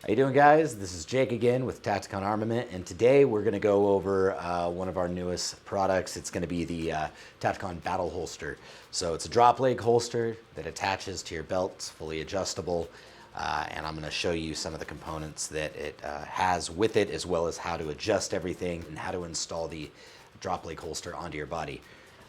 How you doing, guys? This is Jake again with Tacticon Armament, and today we're going to go over one of our newest products. It's going to be the Tacticon Battle Holster. So it's a drop leg holster that attaches to your belt. It's fully adjustable, and I'm going to show you some of the components that it has with it, as well as how to adjust everything and how to install the drop leg holster onto your body.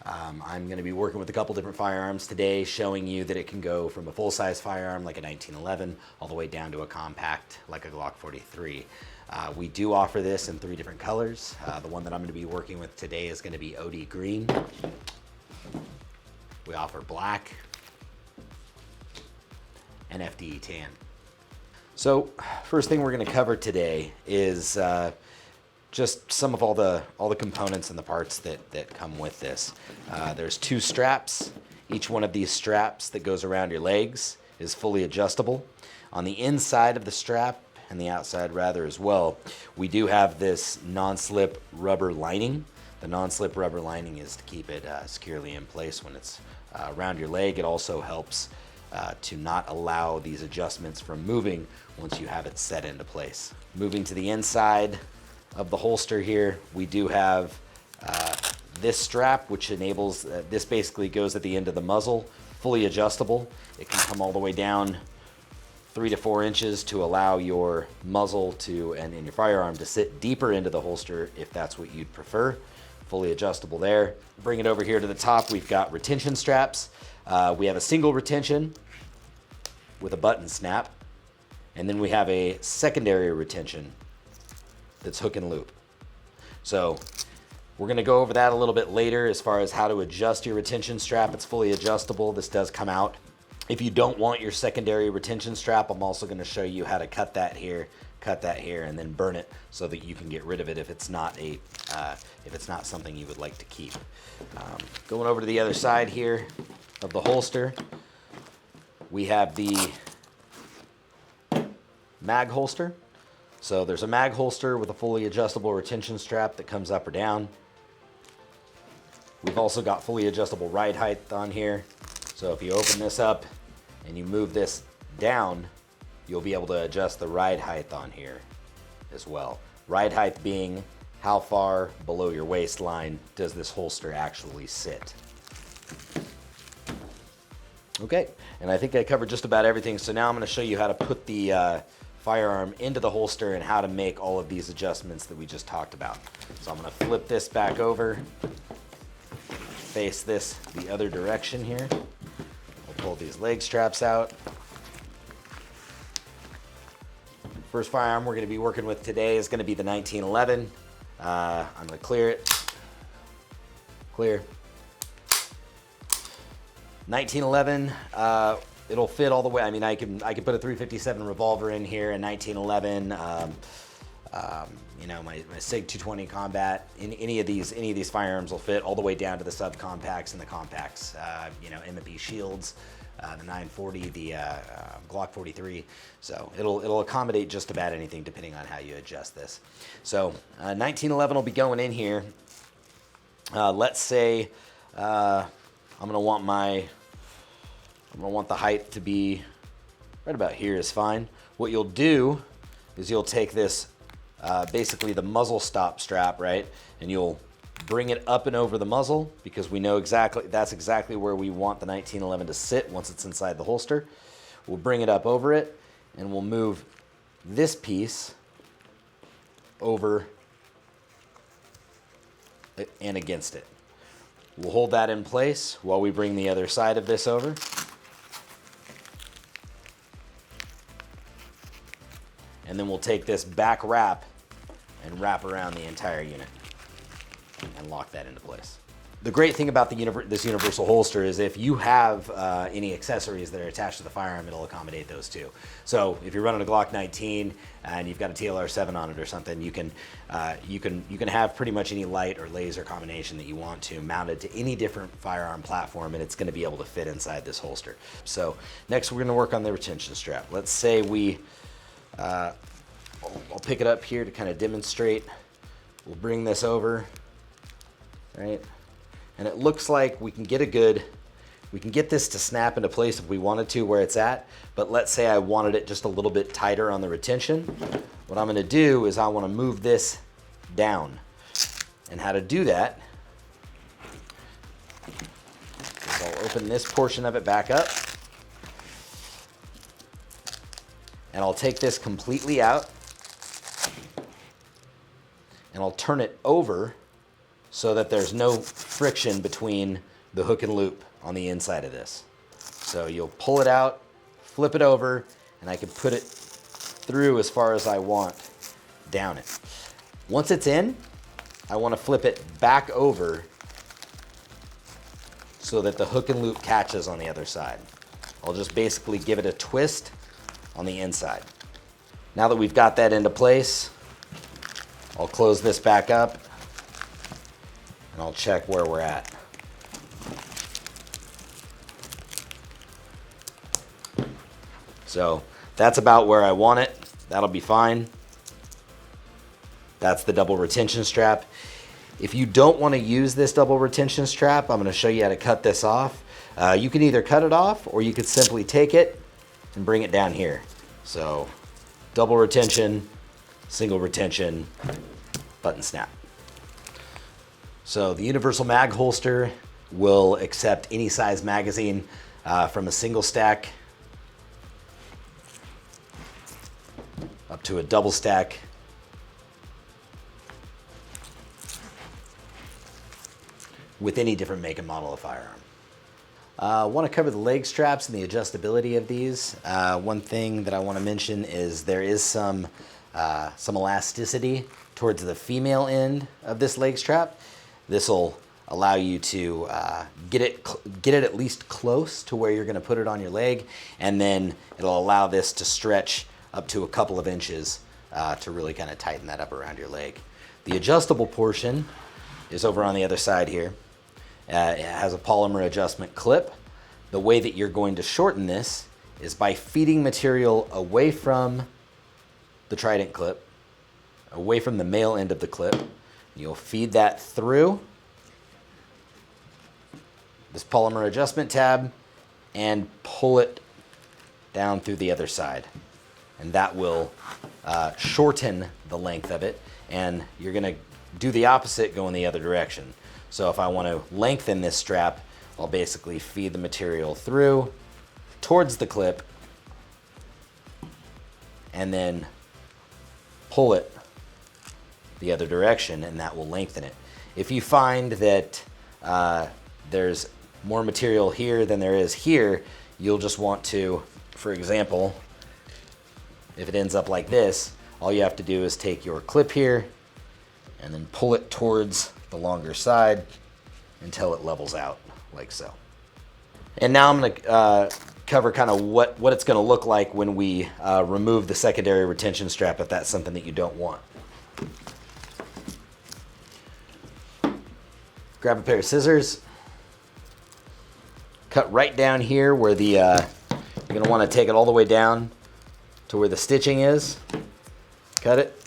I'm going to be working with a couple different firearms today, showing you that it can go from a full-size firearm like a 1911 all the way down to a compact like a Glock 43. We do offer this in 3 different colors. The one that I'm going to be working with today is going to be OD green. We offer black and FDE tan. So first thing we're going to cover today is just some of all the components and the parts that come with this. There's 2 straps. Each one of these straps that goes around your legs is fully adjustable. On the inside of the strap, and the outside rather as well, we do have this non-slip rubber lining. The non-slip rubber lining is to keep it securely in place when it's around your leg. It also helps to not allow these adjustments from moving once you have it set into place. Moving to the inside of the holster here, we do have this strap, which enables, this basically goes at the end of the muzzle, fully adjustable. It can come all the way down 3 to 4 inches to allow your muzzle to, and your firearm to sit deeper into the holster if that's what you'd prefer. Fully adjustable there. Bring it over here to the top, we've got retention straps. We have a single retention with a button snap, and then we have a secondary retention that's hook and loop. So we're going to go over that a little bit later as far as how to adjust your retention strap. It's fully adjustable. This does come out. If you don't want your secondary retention strap, I'm also going to show you how to cut that here, and then burn it so that you can get rid of it if it's not something you would like to keep. Going over to the other side here of the holster, we have the mag holster. So there's a mag holster with a fully adjustable retention strap that comes up or down. We've also got fully adjustable ride height on here. So if you open this up and you move this down, you'll be able to adjust the ride height on here as well. Ride height being how far below your waistline does this holster actually sit. Okay, and I think I covered just about everything. So now I'm going to show you how to put the firearm into the holster and how to make all of these adjustments that we just talked about. So I'm going to flip this back over, face this the other direction here. We'll pull these leg straps out. First firearm we're going to be working with today is going to be the 1911. I'm going to clear it. Clear. 1911. It'll fit all the way. I mean, I can put a .357 revolver in here, a 1911. You know, my SIG 220 Combat. Any of these firearms will fit all the way down to the subcompacts and the compacts. You know, M&P Shields, the 940, the Glock 43. So it'll accommodate just about anything depending on how you adjust this. So 1911 will be going in here. Let's say I'm gonna want the height to be right about here is fine. What you'll do is you'll take this, basically the muzzle stop strap, right? And you'll bring it up and over the muzzle because we know that's exactly where we want the 1911 to sit once it's inside the holster. We'll bring it up over it and we'll move this piece over and against it. We'll hold that in place while we bring the other side of this over. And then we'll take this back wrap and wrap around the entire unit and lock that into place. The great thing about this universal holster is if you have any accessories that are attached to the firearm, it'll accommodate those too. So if you're running a Glock 19 and you've got a TLR7 on it or something, you can have pretty much any light or laser combination that you want to mounted to any different firearm platform, and it's going to be able to fit inside this holster. So next we're going to work on the retention strap. Let's say I'll pick it up here to kind of demonstrate. We'll bring this over, right? And it looks like we can get a good We can get this to snap into place if we wanted to where it's at, but let's say I wanted it just a little bit tighter on the retention. What I'm gonna do is I wanna move this down. And how to do that is I'll open this portion of it back up, and I'll take this completely out, and I'll turn it over so that there's no friction between the hook and loop on the inside of this. So you'll pull it out, flip it over, and I can put it through as far as I want down it. Once it's in, I want to flip it back over so that the hook and loop catches on the other side. I'll just basically give it a twist on the inside. Now that we've got that into place, I'll close this back up and I'll check where we're at. So that's about where I want it. That'll be fine. That's the double retention strap. If you don't want to use this double retention strap, I'm going to show you how to cut this off. You can either cut it off or you could simply take it and bring it down here. So double retention, single retention, button snap. So the Universal Mag Holster will accept any size magazine from a single stack up to a double stack. With any different make and model of firearm. I want to cover the leg straps and the adjustability of these. One thing that I want to mention is there is some elasticity towards the female end of this leg strap. This will allow you to get it at least close to where you're going to put it on your leg, and then it'll allow this to stretch up to a couple of inches to really kind of tighten that up around your leg. The adjustable portion is over on the other side here. It has a polymer adjustment clip. The way that you're going to shorten this is by feeding material away from the trident clip, away from the male end of the clip. You'll feed that through this polymer adjustment tab and pull it down through the other side. And that will shorten the length of it, and you're gonna do the opposite, go in the other direction. So if I want to lengthen this strap, I'll basically feed the material through towards the clip and then pull it the other direction, and that will lengthen it. If you find that there's more material here than there is here, you'll just want to, for example, if it ends up like this, all you have to do is take your clip here and then pull it towards the longer side until it levels out like so. And now I'm going to cover kind of what it's going to look like when we remove the secondary retention strap, if that's something that you don't want. Grab a pair of scissors, cut right down here where the you're going to want to take it all the way down to where the stitching is. Cut it.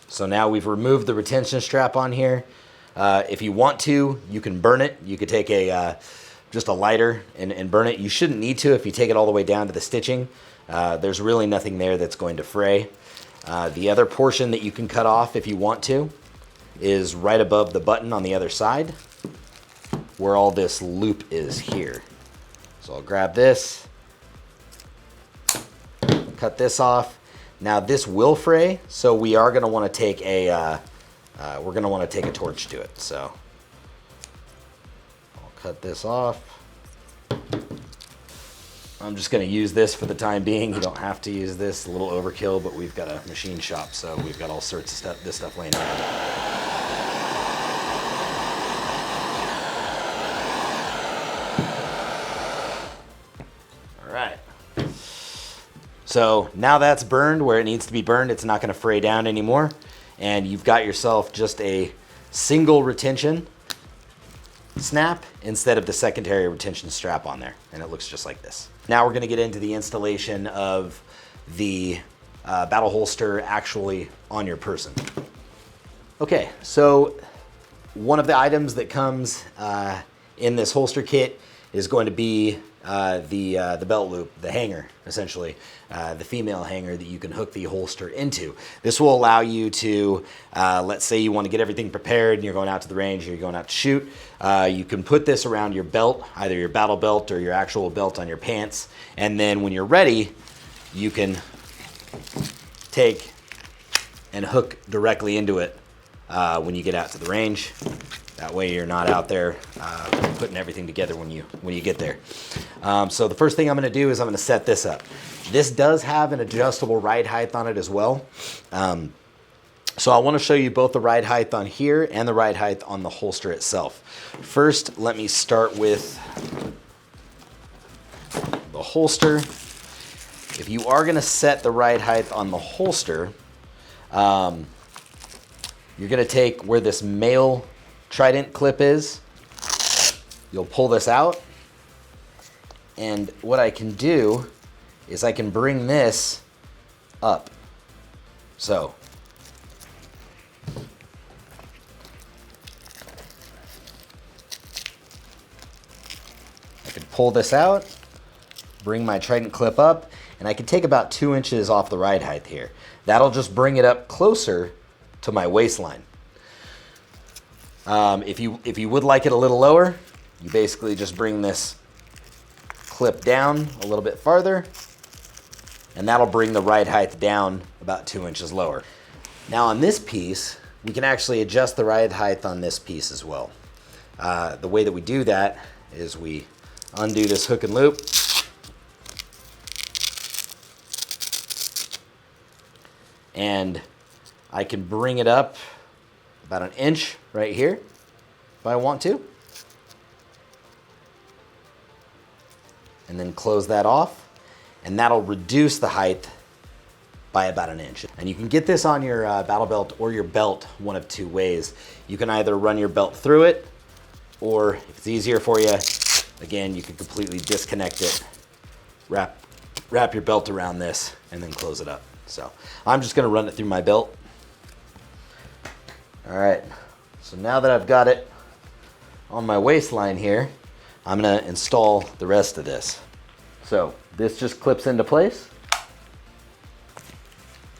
So now we've removed the retention strap on here. If you want to, you can burn it. You could take just a lighter and burn it. You shouldn't need to if you take it all the way down to the stitching. There's really nothing there that's going to fray. The other portion that you can cut off if you want to is right above the button on the other side, where all this loop is here. So I'll grab this, cut this off. Now this will fray, so we are going to want to take a torch to it. So I'll cut this off. I'm just going to use this for the time being. You don't have to use this. A little overkill, but we've got a machine shop, so we've got all sorts of stuff. This stuff laying around. All right. So now that's burned where it needs to be burned. It's not going to fray down anymore. And you've got yourself just a single retention snap instead of the secondary retention strap on there. And it looks just like this. Now we're going to get into the installation of the battle holster actually on your person. Okay, so one of the items that comes in this holster kit is going to be the belt loop, the hanger, essentially, the female hanger that you can hook the holster into. This will allow you to, let's say you want to get everything prepared and you're going out to the range, or you're going out to shoot. You can put this around your belt, either your battle belt or your actual belt on your pants. And then when you're ready, you can take and hook directly into it when you get out to the range. That way you're not out there putting everything together when you get there. So the first thing I'm going to do is I'm going to set this up. This does have an adjustable ride height on it as well. So I want to show you both the ride height on here and the ride height on the holster itself. First, let me start with the holster. If you are going to set the ride height on the holster, you're going to take where this male trident clip is. You'll pull this out, and what I can do is I can bring this up. So I can pull this out, bring my trident clip up, and I can take about 2 inches off the ride height here. That'll just bring it up closer to my waistline. If you would like it a little lower, you basically just bring this clip down a little bit farther, and that'll bring the ride height down about 2 inches lower. Now on this piece, we can actually adjust the ride height on this piece as well. The way that we do that is we undo this hook and loop, and I can bring it up about 1 inch right here if I want to, and then close that off, and that'll reduce the height by about 1 inch. And you can get this on your battle belt or your belt one of two ways. You can either run your belt through it, or if it's easier for you, again, you can completely disconnect it, wrap your belt around this, and then close it up. So I'm just going to run it through my belt. All right, so now that I've got it on my waistline here, I'm going to install the rest of this. So this just clips into place,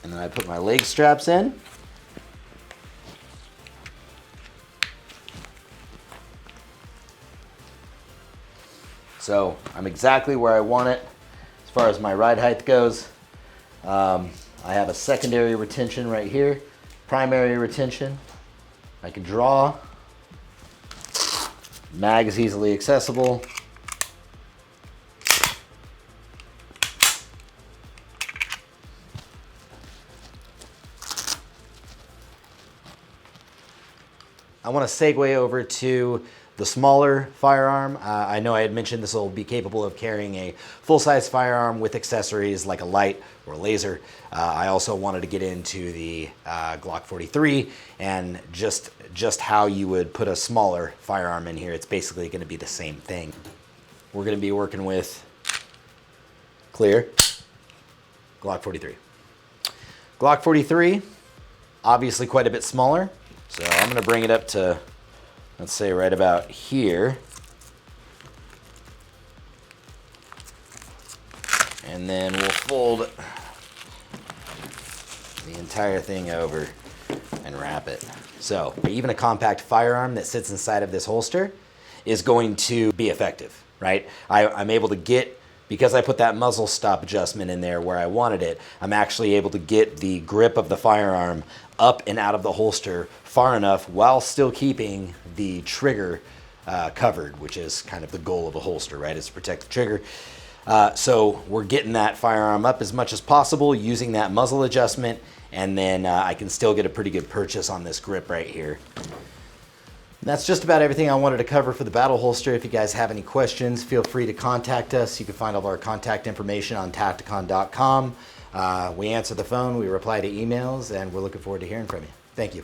and then I put my leg straps in. So I'm exactly where I want it as far as my ride height goes. I have a secondary retention right here, primary retention. I can draw. Mag is easily accessible. I want to segue over to the smaller firearm. I know I had mentioned this will be capable of carrying a full-size firearm with accessories like a light or a laser. I also wanted to get into the Glock 43 and just how you would put a smaller firearm in here. It's basically going to be the same thing. We're going to be working with clear Glock 43. Glock 43, obviously quite a bit smaller. So I'm going to bring it up to, let's say, right about here. And then we'll fold the entire thing over and wrap it. So even a compact firearm that sits inside of this holster is going to be effective, right? I'm able to get, because I put that muzzle stop adjustment in there where I wanted it, I'm actually able to get the grip of the firearm up and out of the holster far enough while still keeping the trigger covered, which is kind of the goal of a holster, right? Is to protect the trigger. So we're getting that firearm up as much as possible using that muzzle adjustment, and then I can still get a pretty good purchase on this grip right here. That's just about everything I wanted to cover for the battle holster. If you guys have any questions, feel free to contact us. You can find all of our contact information on Tacticon.com. We answer the phone, we reply to emails, and we're looking forward to hearing from you. Thank you.